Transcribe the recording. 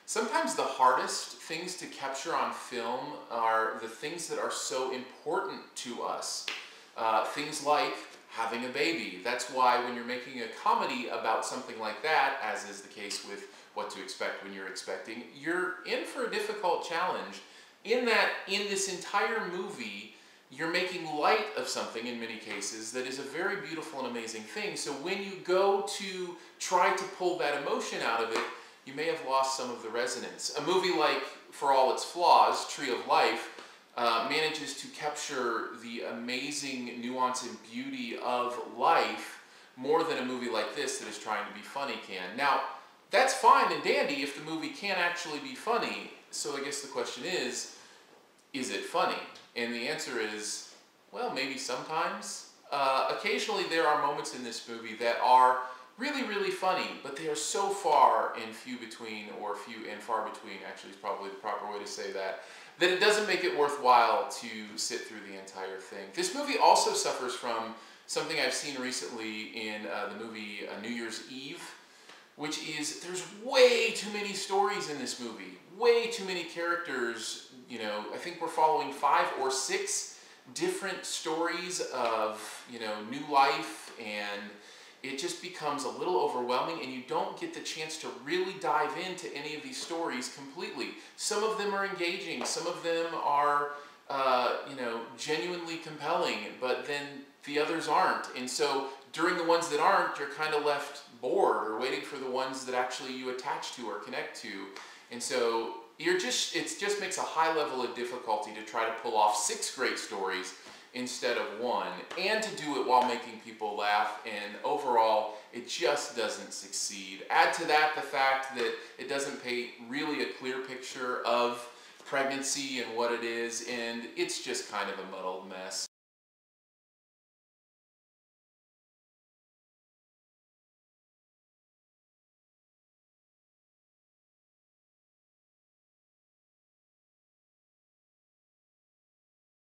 Sometimes the hardest things to capture on film are the things that are so important to us. Things like having a baby. That's why when you're making a comedy about something like that, as is the case with What to Expect When You're Expecting, you're in for a difficult challenge in that in this entire movie, you're making light of something in many cases that is a very beautiful and amazing thing. So when you go to try to pull that emotion out of it, you may have lost some of the resonance. A movie like, for all its flaws, Tree of Life, manages to capture the amazing nuance and beauty of life more than a movie like this that is trying to be funny can. Now, that's fine and dandy if the movie can actually be funny. So I guess the question is it funny? And the answer is, well, maybe sometimes. Occasionally there are moments in this movie that are really, really funny, but they are so far and few between, or few and far between, actually is probably the proper way to say that, that it doesn't make it worthwhile to sit through the entire thing. This movie also suffers from something I've seen recently in the movie New Year's Eve, which is there's way too many stories in this movie, way too many characters. You know, I think we're following 5 or 6 different stories of, you know, new life, and it just becomes a little overwhelming and you don't get the chance to really dive into any of these stories completely. Some of them are engaging, some of them are, you know, genuinely compelling, but then the others aren't. And so during the ones that aren't, you're kind of left bored or waiting for the ones that actually you attach to or connect to. And so it just makes a high level of difficulty to try to pull off 6 great stories instead of 1, and to do it while making people laugh, and overall it just doesn't succeed. Add to that the fact that it doesn't paint really a clear picture of pregnancy and what it is, and it's just kind of a muddled mess.